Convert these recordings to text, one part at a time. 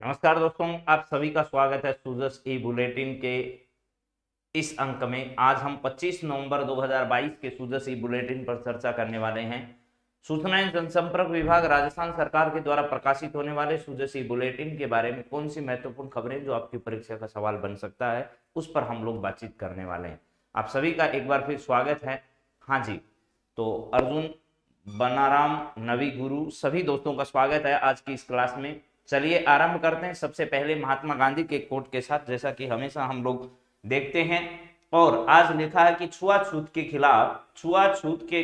नमस्कार दोस्तों, आप सभी का स्वागत है सूजस ई बुलेटिन के इस अंक में। आज हम 25 नवंबर 2022 के सूजस ई बुलेटिन पर चर्चा करने वाले हैं। सूचना एवं जनसंपर्क विभाग राजस्थान सरकार के द्वारा प्रकाशित होने वाले सूजस ई बुलेटिन के बारे में कौन सी महत्वपूर्ण खबरें जो आपकी परीक्षा का सवाल बन सकता है, उस पर हम लोग बातचीत करने वाले हैं। आप सभी का एक बार फिर स्वागत है। हाँ जी, तो अर्जुन, बनाराम, नवी गुरु, सभी दोस्तों का स्वागत है आज की इस क्लास में। चलिए आरंभ करते हैं सबसे पहले महात्मा गांधी के कोट के साथ, जैसा कि हमेशा हम लोग देखते हैं। और आज लिखा है कि छुआछूत के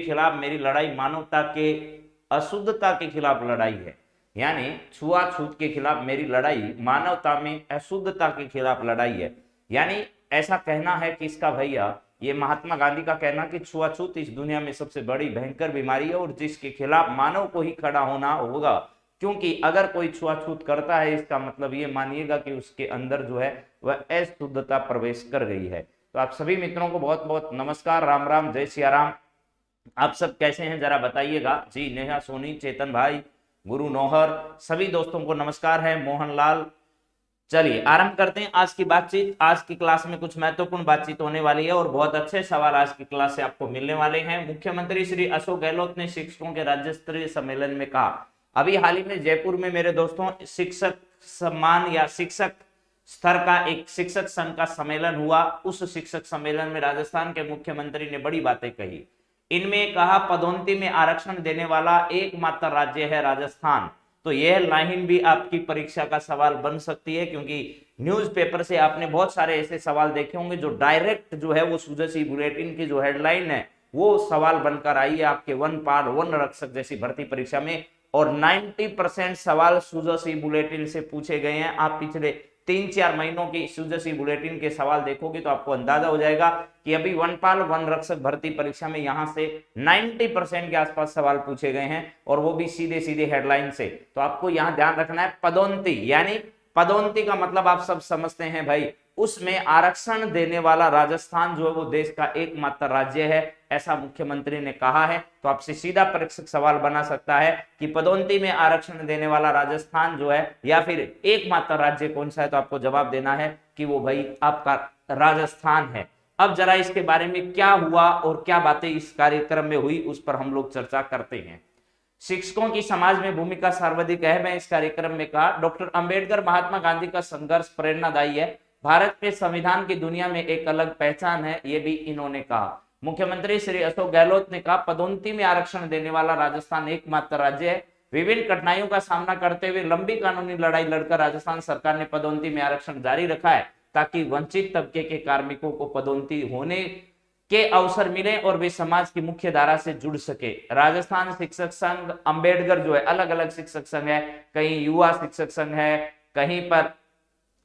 खिलाफ मेरी लड़ाई मानवता के अशुद्धता के खिलाफ लड़ाई है। यानी छुआछूत के खिलाफ मेरी लड़ाई मानवता में अशुद्धता के खिलाफ लड़ाई है। यानी ऐसा कहना है किसका भैया, ये महात्मा गांधी का कहना कि छुआछूत इस दुनिया में सबसे बड़ी भयंकर बीमारी है और जिसके खिलाफ मानव को ही खड़ा होना होगा। क्योंकि अगर कोई छुआछूत करता है, इसका मतलब ये मानिएगा कि उसके अंदर जो है वह अशुद्धता प्रवेश कर गई है। तो आप सभी मित्रों को बहुत बहुत नमस्कार, राम राम, जय सिया राम। आप सब कैसे हैं जरा बताइएगा जी। नेहा, सोनी, चेतन भाई, गुरु नौहर, सभी दोस्तों को नमस्कार है। मोहनलाल, चलिए आरंभ करते हैं आज की बातचीत। आज की क्लास में कुछ महत्वपूर्ण बातचीत होने वाली है और बहुत अच्छे सवाल आज की क्लास से आपको मिलने वाले हैं। मुख्यमंत्री श्री अशोक गहलोत ने शिक्षकों के राज्य स्तरीय सम्मेलन में कहा, अभी हाल ही में जयपुर में मेरे दोस्तों शिक्षक सम्मान या शिक्षक स्तर का एक शिक्षक संघ का सम्मेलन हुआ। उस शिक्षक सम्मेलन में राजस्थान के मुख्यमंत्री ने बड़ी बातें कही। इनमें कहा, पदोन्नति में आरक्षण देने वाला एकमात्र राज्य है राजस्थान। तो यह लाइन भी आपकी परीक्षा का सवाल बन सकती है, क्योंकि न्यूज़पेपर से आपने बहुत सारे ऐसे सवाल देखे होंगे जो डायरेक्ट जो है वो सूजस ई बुलेटिन की जो हेडलाइन है वो सवाल बनकर आई है आपके वन पार वन रक्षक जैसी भर्ती परीक्षा में। और 90% सवाल सूजस ई बुलेटिन से पूछे गए हैं। आप पिछले 3-4 महीनों की सूजस ई बुलेटिन के सवाल देखोगे तो आपको अंदाजा हो जाएगा कि अभी वनपाल वन रक्षक भर्ती परीक्षा में यहां से 90% के आसपास सवाल पूछे गए हैं, और वो भी सीधे सीधे हेडलाइन से। तो आपको यहां ध्यान रखना है पदोन्नति, यानी पदोन्नति का मतलब आप सब समझते हैं भाई, उसमें आरक्षण देने वाला राजस्थान जो है वो देश का एकमात्र राज्य है, ऐसा मुख्यमंत्री ने कहा है। तो आपसे सीधा परीक्षक सवाल बना सकता है कि पदोन्नति में आरक्षण देने वाला राजस्थान जो है या फिर एकमात्र राज्य कौन सा है, तो आपको जवाब देना है कि वो भाई आपका राजस्थान है। अब जरा इसके बारे में क्या हुआ और क्या बातें इस कार्यक्रम में हुई, उस पर हम लोग चर्चा करते हैं। शिक्षकों की समाज में भूमिका सर्वाधिक अहम है, इस कार्यक्रम में कहा। डॉक्टर अंबेडकर महात्मा गांधी का संघर्ष प्रेरणादायी है, भारत के संविधान की दुनिया में एक अलग पहचान है, ये भी इन्होंने कहा। मुख्यमंत्री श्री अशोक गहलोत ने कहा, पदोन्नति में आरक्षण देने वाला राजस्थान एकमात्र राज्य है। विभिन्न कठिनाइयों का सामना करते हुए लंबी कानूनी लड़ाई लड़कर राजस्थान सरकार ने पदोन्नति में आरक्षण जारी रखा है, ताकि वंचित तबके के कार्मिकों को पदोन्नति होने के अवसर मिले और वे समाज की मुख्य धारा से जुड़ सके। राजस्थान शिक्षक संघ अंबेडकर जो है, अलग अलग शिक्षक संघ है, कहीं युवा शिक्षक संघ है, कहीं पर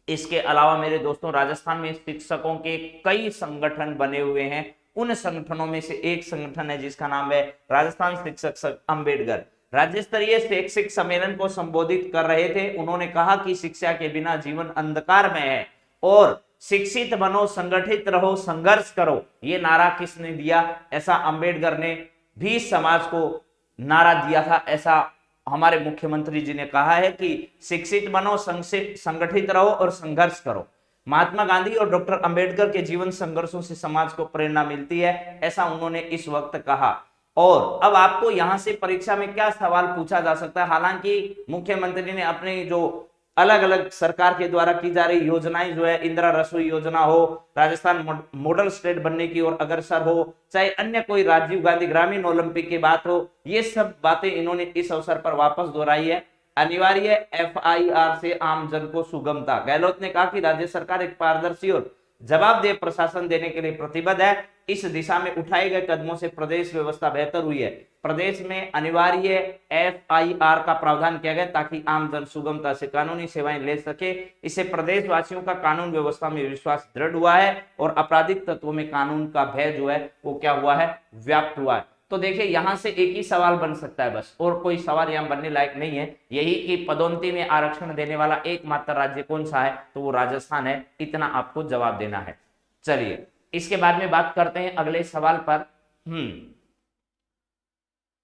इसके अलावा मेरे दोस्तों राजस्थान में शिक्षकों के कई संगठन बने हुए हैं। उन संगठनों में से एक संगठन है जिसका नाम है राजस्थान शिक्षक संघ अंबेडकर। राज्य स्तरीय शैक्षिक सम्मेलन को संबोधित कर रहे थे। उन्होंने कहा कि शिक्षा के बिना जीवन अंधकार में है और शिक्षित बनो, संगठित रहो, संघर्ष करो। ये नारा किसने दिया? ऐसा अंबेडकर ने भी समाज को नारा दिया था। ऐसा हमारे मुख्यमंत्री जी ने कहा है कि शिक्षित बनो, संगठित रहो और संघर्ष करो। महात्मा गांधी और डॉक्टर अंबेडकर के जीवन संघर्षों से समाज को प्रेरणा मिलती है, ऐसा उन्होंने इस वक्त कहा। और अब आपको यहां से परीक्षा में क्या सवाल पूछा जा सकता है? हालांकि मुख्यमंत्री ने अपने जो अलग अलग सरकार के द्वारा की जा रही योजनाएं जो है, इंदिरा रसोई योजना हो, राजस्थान मॉडल स्टेट बनने की ओर अग्रसर हो, चाहे अन्य कोई राजीव गांधी ग्रामीण ओलंपिक की बात हो, ये सब बातें इन्होंने इस अवसर पर वापस दोहराई है। अनिवार्य FIR से आम जन को सुगमता। गहलोत ने कहा कि राज्य सरकार एक पारदर्शी और जवाबदेह प्रशासन देने के लिए प्रतिबद्ध है। इस दिशा में उठाए गए कदमों से प्रदेश व्यवस्था बेहतर हुई है। प्रदेश में अनिवार्य FIR का प्रावधान किया गया ताकि आम जन सुगमता से कानूनी सेवाएं ले सके। इससे प्रदेशवासियों का कानून व्यवस्था में विश्वास दृढ़ हुआ है और आपराधिक तत्वों में कानून का भय जो है वो क्या हुआ है? व्याप्त हुआ है। तो देखिए यहां से एक ही सवाल बन सकता है बस, और कोई सवाल यहां बनने लायक नहीं है। यही कि पदोन्नति में आरक्षण देने वाला एकमात्र राज्य कौन सा है, तो वो राजस्थान है। इतना आपको जवाब देना है। चलिए इसके बाद में बात करते हैं अगले सवाल पर।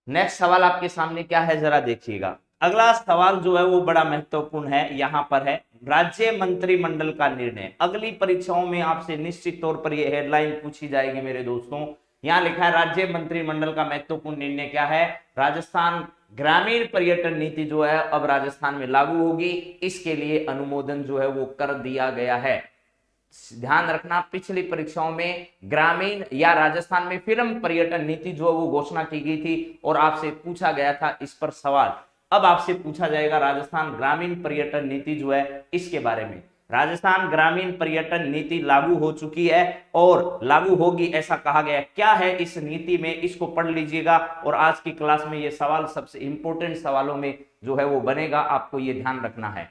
नेक्स्ट सवाल आपके सामने क्या है जरा देखिएगा। अगला सवाल जो है वो बड़ा महत्वपूर्ण है, यहां पर है राज्य मंत्रिमंडल का निर्णय। अगली परीक्षाओं में आपसे निश्चित तौर पर यह हेडलाइन पूछी जाएगी मेरे दोस्तों। यहां लिखा है राज्य मंत्रिमंडल का महत्वपूर्ण निर्णय क्या है। राजस्थान ग्रामीण पर्यटन नीति जो है अब राजस्थान में लागू होगी, इसके लिए अनुमोदन जो है वो कर दिया गया है। ध्यान रखना, पिछली परीक्षाओं में ग्रामीण या राजस्थान में फिल्म पर्यटन नीति जो वो घोषणा की गई थी और आपसे पूछा गया था इस पर सवाल। अब आपसे पूछा जाएगा राजस्थान ग्रामीण पर्यटन नीति जो है इसके बारे में। राजस्थान ग्रामीण पर्यटन नीति लागू हो चुकी है और लागू होगी ऐसा कहा गया। क्या है इस नीति में, इसको पढ़ लीजिएगा और आज की क्लास में ये सवाल सबसे इंपॉर्टेंट सवालों में जो है वो बनेगा, आपको ये ध्यान रखना है।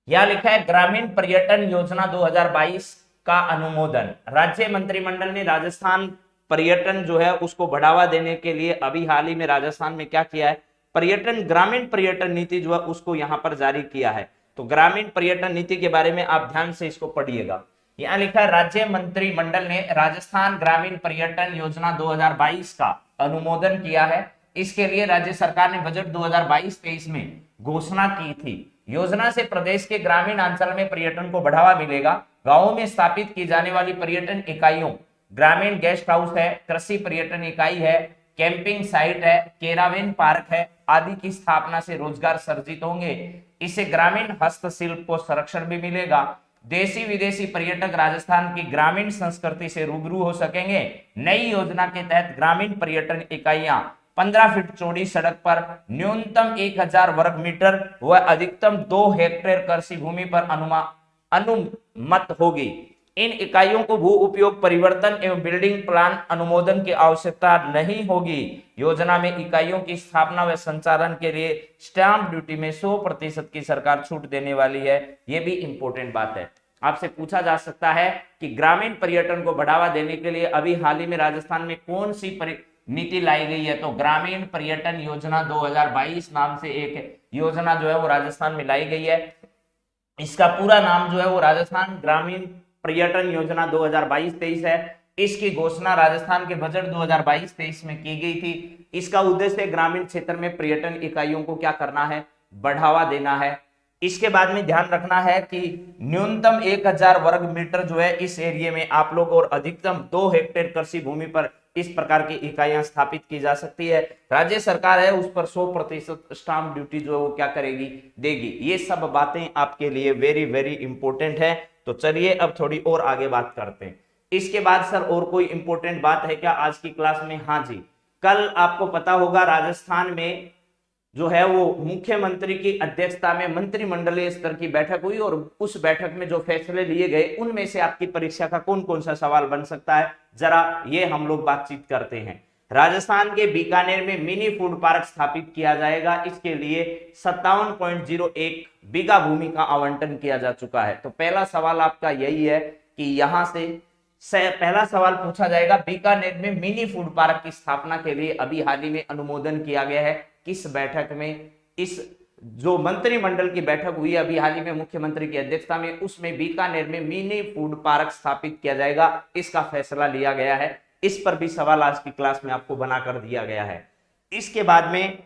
यह लिखा है ग्रामीण पर्यटन योजना 2022 का अनुमोदन। राज्य मंत्रिमंडल ने राजस्थान पर्यटन जो है उसको बढ़ावा देने के लिए अभी हाल ही में राजस्थान में क्या किया है, पर्यटन ग्रामीण पर्यटन नीति जो है उसको यहां पर जारी किया है। तो ग्रामीण पर्यटन नीति के बारे में आप ध्यान से इसको पढ़िएगा। यहां लिखा है राज्य मंत्रिमंडल ने राजस्थान ग्रामीण पर्यटन योजना 2022 का अनुमोदन किया है। इसके लिए राज्य सरकार ने बजट 2022-23 में घोषणा की थी। योजना से प्रदेश के ग्रामीण अंचल में पर्यटन को बढ़ावा मिलेगा। गांवों में स्थापित की जाने वाली पर्यटन इकाइयों, ग्रामीण गेस्ट हाउस है, कृषि पर्यटन इकाई है, कैंपिंग साइट है, केरावेन पार्क है आदि की स्थापना से रोजगार सर्जित होंगे। इससे ग्रामीण हस्तशिल्प को संरक्षण भी मिलेगा। देशी विदेशी पर्यटक राजस्थान की ग्रामीण संस्कृति से रूबरू हो सकेंगे। नई योजना के तहत ग्रामीण पर्यटन इकाइयां 15 फीट चौड़ी सड़क पर न्यूनतम 1000 वर्ग मीटर व अधिकतम 2 हेक्टेयर कृषि भूमि पर अनुमत होगी। इन इकाइयों को भू उपयोग परिवर्तन एवं बिल्डिंग प्लान अनुमोदन की आवश्यकता नहीं होगी। योजना में इकाइयों की स्थापना व संचालन के लिए स्टाम्प ड्यूटी में 100% की सरकार छूट देने वाली है। यह भी इंपॉर्टेंट बात है, आपसे पूछा जा सकता है कि ग्रामीण पर्यटन को बढ़ावा देने के लिए अभी हाल ही में राजस्थान में कौन सी नीति लाई गई है। तो ग्रामीण पर्यटन योजना 2022 नाम से एक योजना जो है वो राजस्थान में लाई गई है। इसका पूरा नाम जो है वो राजस्थान ग्रामीण पर्यटन योजना 2022-23 है। इसकी घोषणा राजस्थान के बजट 2022-23 में की गई थी। इसका उद्देश्य ग्रामीण क्षेत्र में पर्यटन इकाइयों को क्या करना है, बढ़ावा देना है। इसके बाद में ध्यान रखना है कि न्यूनतम 1000 वर्ग मीटर जो है इस एरिया में आप लोग और अधिकतम 2 हेक्टेयर कृषि भूमि पर इस प्रकार की इकाइयां स्थापित की जा सकती है। राज्य सरकार है उस पर 100% स्टाम्प ड्यूटी जो है वो क्या करेगी, देगी। ये सब बातें आपके लिए वेरी वेरी इंपॉर्टेंट है। तो चलिए अब थोड़ी और आगे बात करते हैं। इसके बाद सर और कोई इंपॉर्टेंट बात है क्या आज की क्लास में? हाँ जी, कल आपको पता होगा राजस्थान में जो है वो मुख्यमंत्री की अध्यक्षता में मंत्रिमंडलीय स्तर की बैठक हुई और उस बैठक में जो फैसले लिए गए उनमें से आपकी परीक्षा का कौन कौन सा सवाल बन सकता है, जरा ये हम लोग बातचीत करते हैं। राजस्थान के बीकानेर में मिनी फूड पार्क स्थापित किया जाएगा। इसके लिए 57.01 बीघा भूमि का आवंटन किया जा चुका है। तो पहला सवाल आपका यही है कि यहां से पहला सवाल पूछा जाएगा, बीकानेर में मिनी फूड पार्क की स्थापना के लिए अभी हाल ही में अनुमोदन किया गया है। किस बैठक में? इस जो मंत्रिमंडल की बैठक हुई अभी हाल ही में मुख्यमंत्री की अध्यक्षता में, उसमें बीकानेर में मिनी फूड पार्क स्थापित किया जाएगा, इसका फैसला लिया गया है। इस पर भी सवाल आज की क्लास में आपको बनाकर दिया गया है। इसके बाद में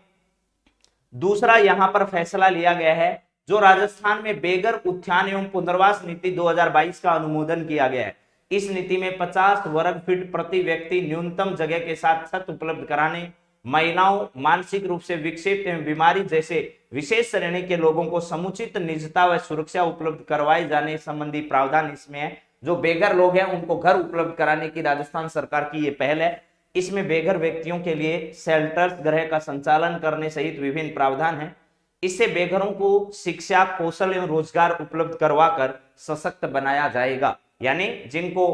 दूसरा यहां पर फैसला लिया गया है, जो राजस्थान में बेघर उत्थान एवं पुनर्वास नीति 2022 का अनुमोदन किया गया है। इस नीति में 50 वर्ग फीट प्रति व्यक्ति न्यूनतम जगह के साथ छत उपलब्ध कराने, महिलाओं, मानसिक रूप से विक्षिप्त एवं बीमारी जैसे विशेष श्रेणी के लोगों को समुचित निजता व सुरक्षा उपलब्ध करवाए जाने संबंधी प्रावधान इसमें है। जो बेघर लोग हैं उनको घर उपलब्ध कराने की राजस्थान सरकार की ये पहल है। इसमें बेघर व्यक्तियों के लिए शेल्टर्स गृह का संचालन करने सहित विभिन्न प्रावधान है। इससे बेघरों को शिक्षा, कौशल एवं रोजगार उपलब्ध करवाकर सशक्त बनाया जाएगा। यानी जिनको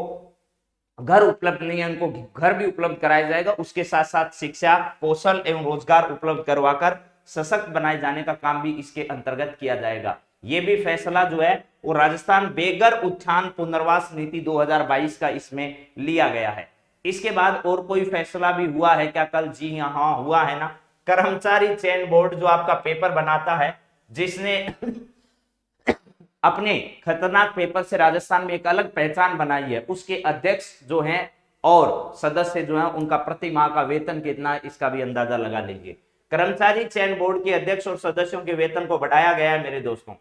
घर उपलब्ध नहीं है उनको घर भी उपलब्ध कराया जाएगा, उसके साथ साथ शिक्षा, कौशल एवं रोजगार उपलब्ध करवाकर सशक्त बनाए जाने का काम भी इसके अंतर्गत किया जाएगा। ये भी फैसला जो है वो राजस्थान बेघर उत्थान पुनर्वास नीति 2022 का इसमें लिया गया है। इसके बाद और कोई फैसला भी हुआ है क्या कल? जी हाँ, हुआ है ना। कर्मचारी चयन बोर्ड जो आपका पेपर बनाता है, जिसने अपने खतरनाक पेपर से राजस्थान में एक अलग पहचान बनाई है, उसके अध्यक्ष जो हैं और सदस्य जो हैं उनका प्रति माह का वेतन कितना है इसका भी अंदाजा लगा लीजिए। कर्मचारी चयन बोर्ड के अध्यक्ष और सदस्यों के वेतन को बढ़ाया गया है मेरे दोस्तों।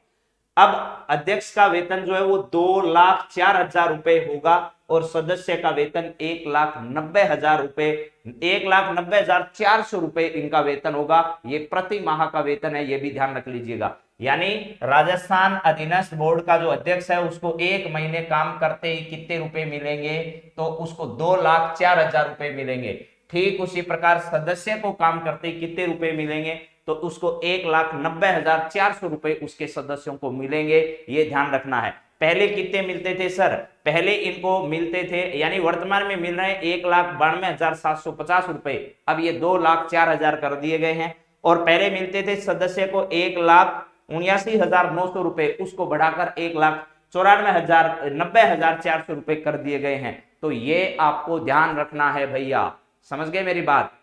अब अध्यक्ष का वेतन जो है वो 2,04,000 रुपए होगा और सदस्य का वेतन 1,90,000 रुपए, 1,90,400 रुपए इनका वेतन होगा। ये प्रति माह का वेतन है, ये भी ध्यान रख लीजिएगा। यानी राजस्थान अधीनस्थ बोर्ड का जो अध्यक्ष है उसको 1 महीने काम करते ही कितने रुपए मिलेंगे, तो उसको 2,04,000 रुपए मिलेंगे। ठीक उसी प्रकार सदस्य को काम करते ही कितने रुपए मिलेंगे, तो उसको 1,90,400 रुपए उसके सदस्यों को मिलेंगे। ये ध्यान रखना है। पहले कितने मिलते थे सर? पहले इनको मिलते थे, यानी वर्तमान में मिल रहे हैं 1,92,750 रुपए, अब ये 2,04,000 कर दिए गए हैं। और पहले मिलते थे सदस्य को 1,79,900 रुपए, उसको बढ़ाकर 1,94,400 रुपए कर दिए गए हैं। तो ये आपको ध्यान रखना है भैया, समझ गए मेरी बात?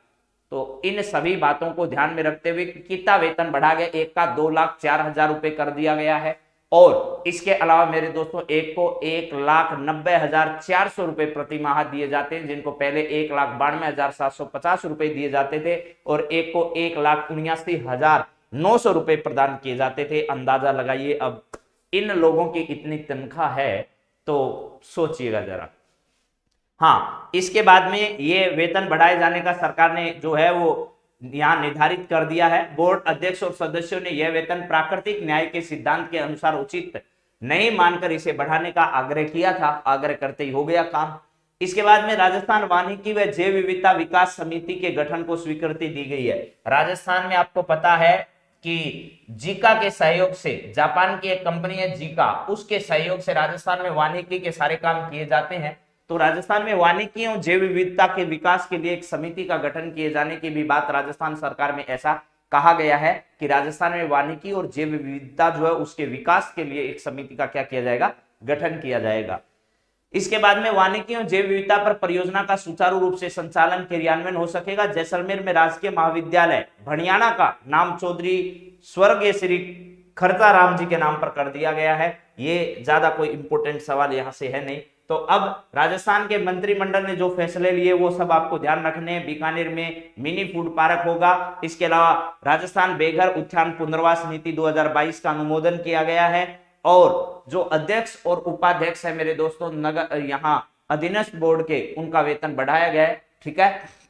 तो इन सभी बातों को ध्यान में रखते हुए कितना वेतन बढ़ा गया, एक का 2,04,000 रुपए कर दिया गया है। और इसके अलावा मेरे दोस्तों एक को 1,90,400 रुपए प्रति माह दिए जाते हैं, जिनको पहले 1,92,750 रुपए दिए जाते थे, और एक को 1,79,900 रुपए प्रदान किए जाते थे। अंदाजा लगाइए अब इन लोगों की इतनी तनख्वाह है, तो सोचिएगा जरा। हाँ, इसके बाद में ये वेतन बढ़ाए जाने का सरकार ने जो है वो यहाँ निर्धारित कर दिया है। बोर्ड अध्यक्ष और सदस्यों ने यह वेतन प्राकृतिक न्याय के सिद्धांत के अनुसार उचित नहीं मानकर इसे बढ़ाने का आग्रह किया था, आग्रह करते ही हो गया काम। इसके बाद में राजस्थान वानिकी व जैव विविधता विकास समिति के गठन को स्वीकृति दी गई है। राजस्थान में आपको पता है कि जीका के सहयोग से, जापान की एक कंपनी है जीका, उसके सहयोग से राजस्थान में वानिकी के सारे काम किए जाते हैं। तो राजस्थान में वानिकी और जैव विविधता के विकास के लिए एक समिति का गठन किए जाने की भी बात राजस्थान सरकार में ऐसा कहा गया है कि राजस्थान में वानिकी और जैव विविधता जो है उसके विकास के लिए एक समिति का क्या किया जाएगा, गठन किया जाएगा। इसके बाद में वानिकी और जैव विविधता पर परियोजना का सुचारू रूप से संचालन क्रियान्वयन हो सकेगा। जैसलमेर में राजकीय महाविद्यालय भणियाना का नाम चौधरी स्वर्गीय श्री खरता राम जी के नाम पर कर दिया गया है। ये ज्यादा कोई इंपोर्टेंट सवाल यहाँ से है नहीं। तो अब राजस्थान के मंत्रिमंडल ने जो फैसले लिए वो सब आपको ध्यान रखने हैं। बीकानेर में मिनी फूड पार्क होगा। इसके अलावा राजस्थान बेघर उत्थान पुनर्वास नीति 2022 का अनुमोदन किया गया है। और जो अध्यक्ष और उपाध्यक्ष है मेरे दोस्तों नगर यहाँ अधीनस्थ बोर्ड के, उनका वेतन बढ़ाया गया है। ठीक है,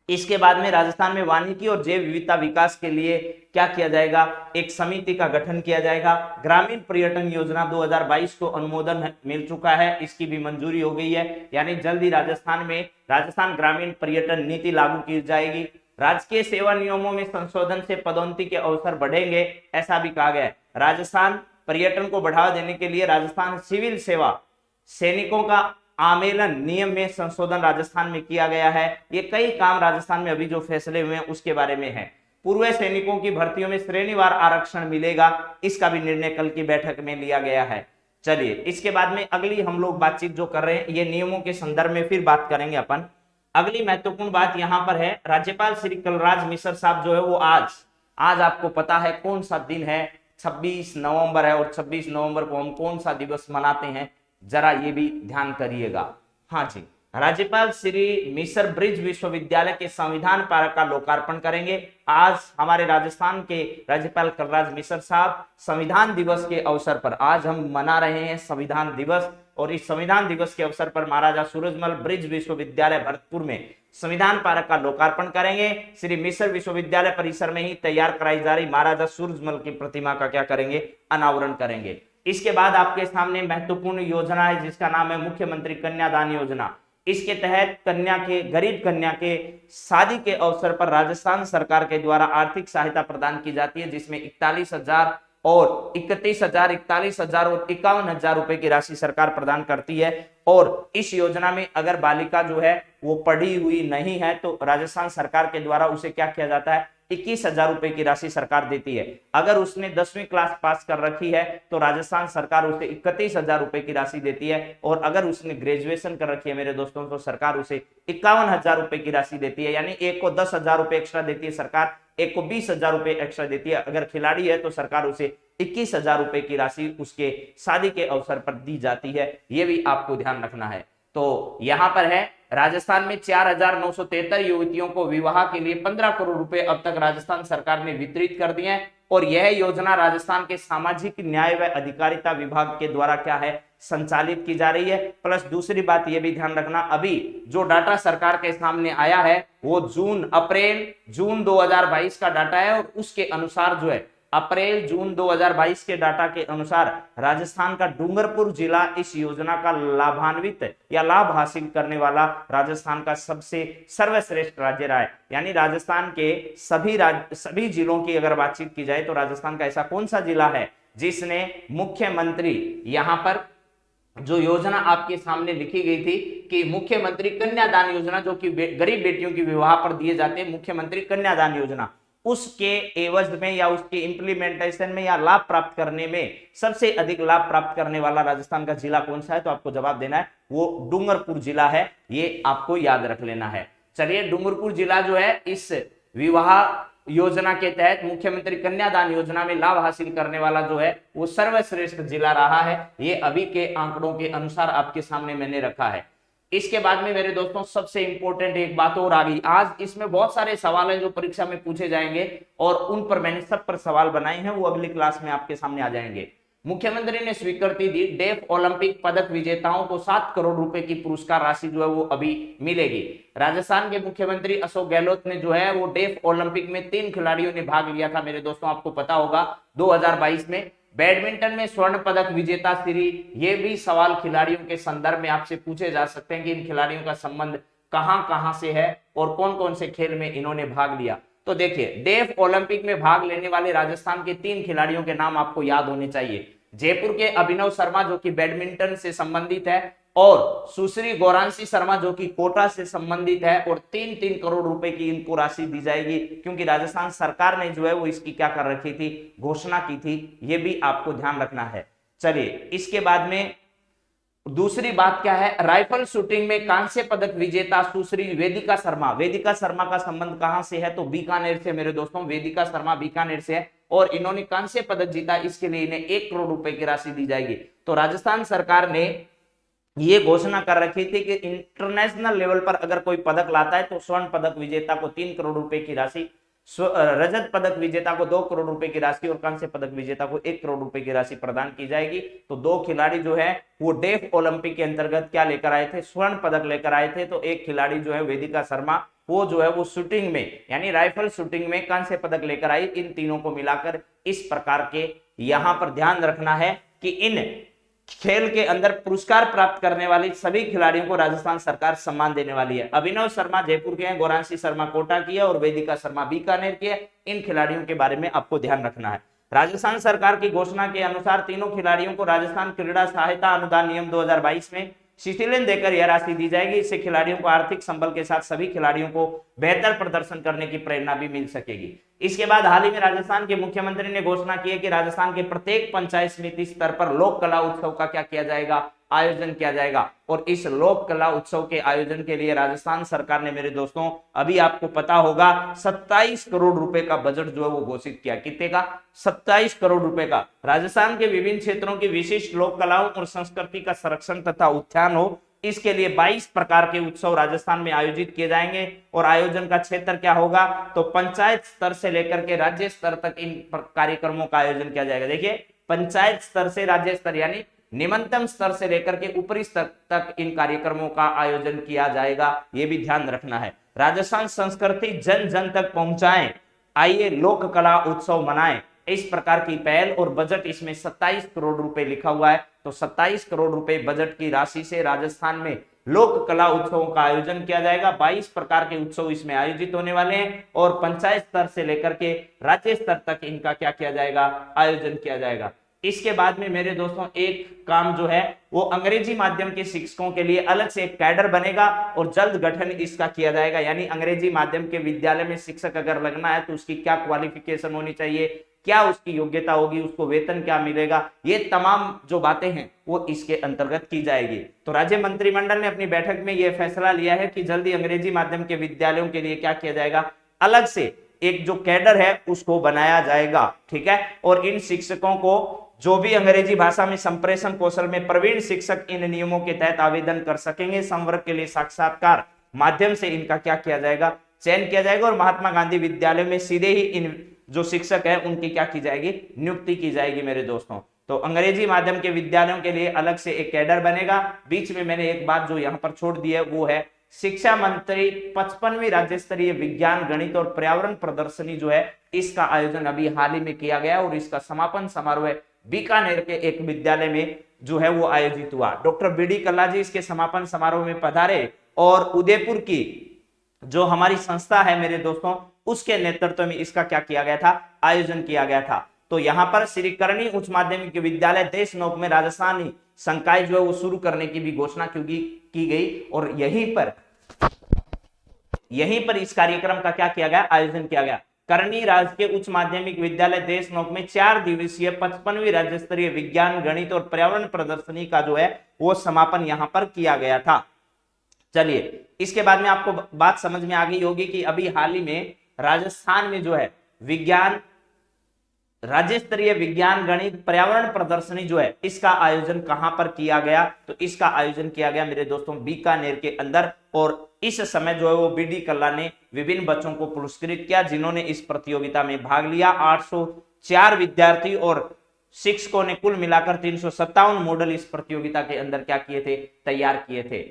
इसके बाद में राजस्थान में वानिकी और जैव विविधता विकास के लिए क्या किया जाएगा, एक समिति का गठन किया जाएगा। ग्रामीण पर्यटन योजना 2022 को अनुमोदन मिल चुका है, इसकी भी मंजूरी हो गई है। यानी जल्दी राजस्थान में राजस्थान ग्रामीण पर्यटन नीति लागू की जाएगी। राजकीय सेवा नियमों में संशोधन से पदोन्नति के अवसर बढ़ेंगे, ऐसा भी कहा गया है। राजस्थान पर्यटन को बढ़ावा देने के लिए राजस्थान सिविल सेवा सैनिकों का आमेलन नियम में संशोधन राजस्थान में किया गया है। ये कई काम राजस्थान में अभी जो फैसले हुए हैं उसके बारे में है। पूर्व सैनिकों की भर्तियों में श्रेणीवार आरक्षण मिलेगा, इसका भी निर्णय कल की बैठक में लिया गया है। चलिए, इसके बाद में अगली हम लोग बातचीत जो कर रहे हैं ये नियमों के संदर्भ में फिर बात करेंगे अपन। अगली महत्वपूर्ण बात यहाँ पर है, राज्यपाल श्री कलराज मिश्र साहब जो है वो आज आपको पता है कौन सा दिन है, 26 नवंबर है। और 26 नवंबर को हम कौन सा दिवस मनाते हैं, जरा ये भी ध्यान करिएगा। हाँ जी, राज्यपाल श्री मिश्र ब्रिज विश्वविद्यालय के संविधान पार्क का लोकार्पण करेंगे। आज हमारे राजस्थान के राज्यपाल कलराज मिश्र साहब संविधान दिवस के अवसर पर आज हम मना रहे हैं संविधान दिवस, और इस संविधान दिवस के अवसर पर महाराजा सूरजमल ब्रिज विश्वविद्यालय भरतपुर में संविधान पार्क का लोकार्पण करेंगे। श्री मिश्र विश्वविद्यालय परिसर में ही तैयार कराई जा रही महाराजा सूरजमल की प्रतिमा का क्या करेंगे, अनावरण करेंगे। इसके बाद आपके सामने महत्वपूर्ण योजना है जिसका नाम है मुख्यमंत्री कन्यादान योजना। इसके तहत गरीब कन्या के शादी के अवसर पर राजस्थान सरकार के द्वारा आर्थिक सहायता प्रदान की जाती है, जिसमें 41,000 और 31,000, 41,000 और 51,000 रुपए की राशि सरकार प्रदान करती है। और इस योजना में अगर बालिका जो है वो पढ़ी हुई नहीं है तो राजस्थान सरकार के द्वारा उसे क्या किया जाता है, 21,000 रुपए की राशि सरकार देती है। अगर उसने 10वीं क्लास पास कर रखी है तो राजस्थान सरकार उसे 31,000 रुपए की राशि देती है। और अगर उसने ग्रेजुएशन कर रखी है मेरे दोस्तों तो सरकार उसे 51,000 रुपए की राशि देती है। यानी एक को 10,000 रुपए एक्स्ट्रा देती है सरकार, एक को 20,000 रुपए एक्स्ट्रा देती है। अगर खिलाड़ी है तो सरकार उसे 21,000 रुपए की राशि उसके शादी के अवसर पर दी जाती है। यह भी आपको ध्यान रखना है। तो यहां पर है राजस्थान में 4,973 युवतियों को विवाह के लिए 15 करोड़ रुपए अब तक राजस्थान सरकार ने वितरित कर दिए हैं और यह योजना राजस्थान के सामाजिक न्याय व अधिकारिता विभाग के द्वारा क्या है संचालित की जा रही है। प्लस दूसरी बात यह भी ध्यान रखना, अभी जो डाटा सरकार के सामने आया है वो जून 2022 का डाटा है और उसके अनुसार जो है अप्रैल जून 2022 के डाटा के अनुसार राजस्थान का डूंगरपुर जिला इस योजना का लाभान्वित या लाभ हासिल करने वाला राजस्थान का सबसे सर्वश्रेष्ठ राज्य रहा है। यानी राजस्थान के सभी जिलों की अगर बातचीत की जाए तो राजस्थान का ऐसा कौन सा जिला है जिसने मुख्यमंत्री, यहां पर जो योजना आपके सामने लिखी गई थी कि मुख्यमंत्री कन्यादान योजना, जो कि गरीब बेटियों के विवाह पर दिए जाते हैं मुख्यमंत्री कन्यादान योजना, उसके एवज में या उसके इंप्लीमेंटेशन में या लाभ प्राप्त करने में सबसे अधिक लाभ प्राप्त करने वाला राजस्थान का जिला कौन सा है, तो आपको जवाब देना है वो डूंगरपुर जिला है। ये आपको याद रख लेना है। चलिए, डूंगरपुर जिला जो है इस विवाह योजना के तहत मुख्यमंत्री कन्यादान योजना में लाभ हासिल करने वाला जो है वो सर्वश्रेष्ठ जिला रहा है। ये अभी के आंकड़ों के अनुसार आपके सामने मैंने रखा है। इसके बाद में मेरे दोस्तों सबसे इंपॉर्टेंट एक बात और आ गई। आज इसमें बहुत सारे सवाल हैं जो परीक्षा में पूछे जाएंगे और उन पर मैंने सब पर सवाल बनाए हैं, वो अगली क्लास में आपके सामने आ जाएंगे। मुख्यमंत्री ने स्वीकृति दी, डेफ ओलंपिक पदक विजेताओं को 7 करोड़ रुपए की पुरस्कार राशि जो है वो अभी मिलेगी। राजस्थान के मुख्यमंत्री अशोक गहलोत ने जो है वो डेफ ओलंपिक में 3 खिलाड़ियों ने भाग लिया था मेरे दोस्तों, आपको पता होगा 2022 में। बैडमिंटन में स्वर्ण पदक विजेता श्री, ये भी सवाल खिलाड़ियों के संदर्भ में आपसे पूछे जा सकते हैं कि इन खिलाड़ियों का संबंध कहां कहां से है और कौन कौन से खेल में इन्होंने भाग लिया। तो देखिए, डेफ ओलंपिक में भाग लेने वाले राजस्थान के 3 खिलाड़ियों के नाम आपको याद होने चाहिए। जयपुर के अभिनव शर्मा जो कि बैडमिंटन से संबंधित है, और सुश्री गौरांशी शर्मा जो कि कोटा से संबंधित है, और 3-3 करोड़ रुपए की इनको राशि दी जाएगी क्योंकि राजस्थान सरकार ने जो है वो इसकी क्या कर रखी थी, घोषणा की थी। ये भी आपको ध्यान रखना है। चलिए, इसके बाद में दूसरी बात क्या है, राइफल शूटिंग में कांस्य पदक विजेता सुश्री वेदिका शर्मा। वेदिका शर्मा का संबंध कहां से है, तो बीकानेर से मेरे दोस्तों। वेदिका शर्मा बीकानेर से है और इन्होंने कांस्य पदक जीता, इसके लिए इन्हें 1 करोड़ रुपए की राशि दी जाएगी। तो राजस्थान सरकार ने ये घोषणा कर रखी थी कि इंटरनेशनल लेवल पर अगर कोई पदक लाता है तो स्वर्ण पदक विजेता को 3 करोड़ रुपए की राशि, रजत पदक विजेता को 2 करोड़ रुपए की राशि और कांस्य पदक विजेता को 1 करोड़ रुपए की राशि प्रदान की जाएगी। तो 2 खिलाड़ी जो है वो डेफ ओलंपिक के अंतर्गत क्या लेकर आए थे, स्वर्ण पदक लेकर आए थे। तो एक खिलाड़ी जो है वेदिका शर्मा, वो जो है वो शूटिंग में यानी राइफल शूटिंग में कांस्य पदक लेकर आई। इन तीनों को मिलाकर इस प्रकार के यहां पर ध्यान रखना है कि इन खेल के अंदर पुरस्कार प्राप्त करने वाले सभी खिलाड़ियों को राजस्थान सरकार सम्मान देने वाली है। अभिनव शर्मा जयपुर के हैं, गौरांशी शर्मा कोटा की है और वेदिका शर्मा बीकानेर की है। इन खिलाड़ियों के बारे में आपको ध्यान रखना है। राजस्थान सरकार की घोषणा के अनुसार तीनों खिलाड़ियों को राजस्थान क्रीड़ा सहायता अनुदान नियम 2022 में शिथिलन देकर यह राशि दी जाएगी। इससे खिलाड़ियों को आर्थिक संबल के साथ सभी खिलाड़ियों को बेहतर प्रदर्शन करने की प्रेरणा भी मिल सकेगी। इसके बाद हाल ही में राजस्थान के मुख्यमंत्री ने घोषणा की है कि राजस्थान के प्रत्येक पंचायत समिति स्तर पर लोक कला उत्सव का क्या किया जाएगा, आयोजन किया जाएगा। और इस लोक कला उत्सव के आयोजन के लिए राजस्थान सरकार ने मेरे दोस्तों, अभी आपको पता होगा 27 करोड़ रुपए का बजट जो है वो घोषित किया। कितने का? 27 करोड़ रुपए का। राजस्थान के विभिन्न क्षेत्रों की विशिष्ट लोक कलाओं और संस्कृति का संरक्षण तथा उत्थान हो, इसके लिए 22 प्रकार के उत्सव राजस्थान में आयोजित किए जाएंगे। और आयोजन का क्षेत्र क्या होगा, तो पंचायत स्तर से लेकर के राज्य स्तर तक इन कार्यक्रमों का आयोजन किया जाएगा। देखिए, पंचायत स्तर से राज्य स्तर यानी निम्नतम स्तर से लेकर के ऊपरी स्तर तक इन कार्यक्रमों का आयोजन किया जाएगा। ये भी ध्यान रखना है। राजस्थान संस्कृति जन जन तक पहुंचाएं, आइए लोक कला उत्सव मनाएं, इस प्रकार की पहल। और बजट इसमें 27 करोड़ रुपए लिखा हुआ है। तो 27 करोड़ रुपए बजट की राशि से राजस्थान में लोक कला उत्सवों का आयोजन किया जाएगा। 22 प्रकार के उत्सव इसमें आयोजित होने वाले हैं और पंचायत स्तर से लेकर के राज्य स्तर तक इनका क्या किया जाएगा, आयोजन किया जाएगा। इसके बाद में मेरे दोस्तों एक काम जो है वो अंग्रेजी माध्यम के शिक्षकों के लिए अलग से एक कैडर बनेगा और जल्द गठन इसका किया जाएगा। यानी अंग्रेजी माध्यम के विद्यालय में शिक्षक अगर लगना है तो उसकी क्या क्वालिफिकेशन होनी चाहिए, क्या उसकी योग्यता होगी, उसको वेतन क्या मिलेगा, ये तमाम जो बातें हैं वो इसके अंतर्गत की जाएगी। तो राज्य मंत्रिमंडल ने अपनी बैठक में यह फैसला लिया है कि जल्दी अंग्रेजी माध्यम के विद्यालयों के लिए क्या किया जाएगा, अलग से एक जो कैडर है उसको बनाया जाएगा। ठीक है, और इन शिक्षकों को जो भी अंग्रेजी भाषा में संप्रेषण कौशल में प्रवीण शिक्षक इन नियमों के तहत आवेदन कर सकेंगे। संवर्ग के लिए साक्षात्कार माध्यम से इनका क्या किया जाएगा, चयन किया जाएगा और महात्मा गांधी विद्यालय में सीधे ही इन जो शिक्षक है उनकी क्या की जाएगी, नियुक्ति की जाएगी मेरे दोस्तों। तो अंग्रेजी माध्यम के विद्यालयों के लिए अलग से एक कैडर बनेगा। बीच में मैंने एक बात जो यहाँ पर छोड़ दी है वो है शिक्षा मंत्री 55वीं राज्य स्तरीय विज्ञान गणित और पर्यावरण प्रदर्शनी जो है इसका आयोजन अभी हाल ही में किया गया और इसका समापन समारोह बीकानेर के एक विद्यालय में जो है वो आयोजित हुआ। डॉक्टर बीडी कल्ला जी इसके समापन समारोह में पधारे और उदयपुर की जो हमारी संस्था है मेरे दोस्तों उसके नेतृत्व में इसका क्या किया गया था, आयोजन किया गया था। तो यहाँ पर श्री करणी उच्च माध्यमिक विद्यालय देशनोक में राजस्थानी संकाय जो है वो शुरू करने की भी घोषणा की गई और यहीं पर इस कार्यक्रम का क्या किया गया, आयोजन किया गया। करणी राजकीय उच्च माध्यमिक विद्यालय देशनोक में 4 दिवसीय 55वीं राज्य स्तरीय विज्ञान गणित और पर्यावरण प्रदर्शनी का जो है वो समापन यहाँ पर किया गया था। चलिए इसके बाद में आपको बात समझ में आ गई होगी कि अभी हाल ही में राजस्थान में जो है विज्ञान राज्य स्तरीय विज्ञान गणित पर्यावरण प्रदर्शनी जो है इसका आयोजन कहां पर किया गया, तो इसका आयोजन किया गया मेरे दोस्तों बीकानेर के अंदर। और इस समय जो है वो बीडी कल्ला ने विभिन्न बच्चों को पुरस्कृत किया जिन्होंने इस प्रतियोगिता में भाग लिया। 804 विद्यार्थी और शिक्षकों ने कुल मिलाकर 357 मॉडल इस प्रतियोगिता के अंदर क्या किए थे, तैयार किए थे।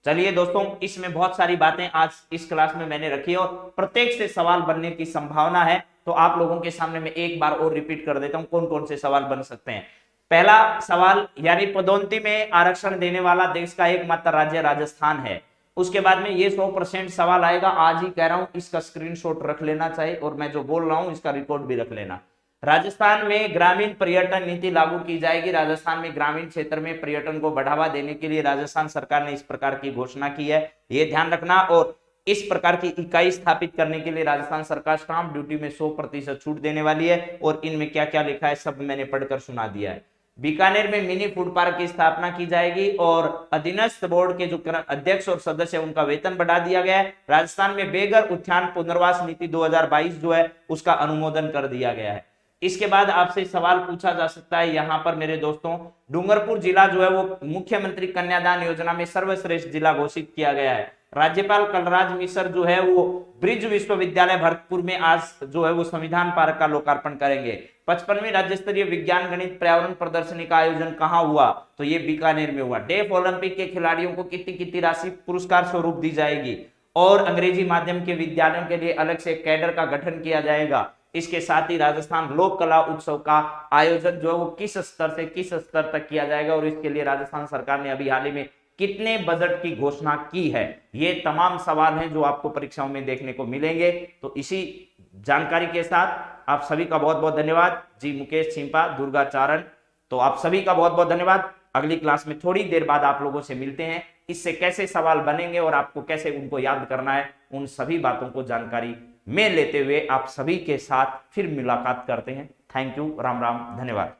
चलिए दोस्तों इसमें बहुत सारी बातें आज इस क्लास में मैंने रखी और प्रत्येक से सवाल बनने की संभावना है। तो आप लोगों के सामने मैं एक बार और रिपीट कर देता हूं कौन कौन से सवाल बन सकते हैं। पहला सवाल यानी पदोन्नति में आरक्षण देने वाला देश का एकमात्र राज्य राजस्थान है। उसके बाद में ये 100% सवाल आएगा, आज ही कह रहा हूं, इसका स्क्रीनशॉट रख लेना चाहिए और मैं जो बोल रहा हूं इसका रिकॉर्ड भी रख लेना। राजस्थान में ग्रामीण पर्यटन नीति लागू की जाएगी। राजस्थान में ग्रामीण क्षेत्र में पर्यटन को बढ़ावा देने के लिए राजस्थान सरकार ने इस प्रकार की घोषणा की है, ये ध्यान रखना। और इस प्रकार की इकाई स्थापित करने के लिए राजस्थान सरकार स्टाम्प ड्यूटी में 100% छूट देने वाली है और इनमें क्या क्या लिखा है सब मैंने पढ़कर सुना दिया है। बीकानेर में मिनी फूड पार्क की स्थापना की जाएगी और अधीनस्थ बोर्ड के जो अध्यक्ष और सदस्य उनका वेतन बढ़ा दिया गया है। राजस्थान में बेघर उत्थान पुनर्वास नीति 2022 जो है उसका अनुमोदन कर दिया गया है। इसके बाद आपसे सवाल पूछा जा सकता है यहाँ पर मेरे दोस्तों, डूंगरपुर जिला जो है वो मुख्यमंत्री कन्यादान योजना में सर्वश्रेष्ठ जिला घोषित किया गया है। राज्यपाल कलराज मिश्र जो है वो ब्रिज विश्वविद्यालय भरतपुर में आज जो है वो संविधान पार्क का लोकार्पण करेंगे। 55वीं राज्य स्तरीय विज्ञान गणित पर्यावरण प्रदर्शनी का आयोजन कहाँ हुआ, तो ये बीकानेर में हुआ। डेफ ओलंपिक के खिलाड़ियों को कितनी राशि पुरस्कार स्वरूप दी जाएगी और अंग्रेजी माध्यम के विद्यालयों के लिए अलग से कैडर का गठन किया जाएगा। इसके साथ ही राजस्थान लोक कला उत्सव का आयोजन जो है वो किस स्तर से किस स्तर तक किया जाएगा और इसके लिए राजस्थान सरकार ने अभी हाल ही में कितने बजट की घोषणा की है, ये तमाम सवाल हैं जो आपको परीक्षाओं में देखने को मिलेंगे। तो इसी जानकारी के साथ आप सभी का बहुत बहुत धन्यवाद। जी मुकेश छिंपा दुर्गाचारण, तो आप सभी का बहुत बहुत धन्यवाद। अगली क्लास में थोड़ी देर बाद आप लोगों से मिलते हैं, इससे कैसे सवाल बनेंगे और आपको कैसे उनको याद करना है उन सभी बातों को जानकारी में लेते हुए आप सभी के साथ फिर मुलाकात करते हैं। थैंक यू, राम राम, धन्यवाद।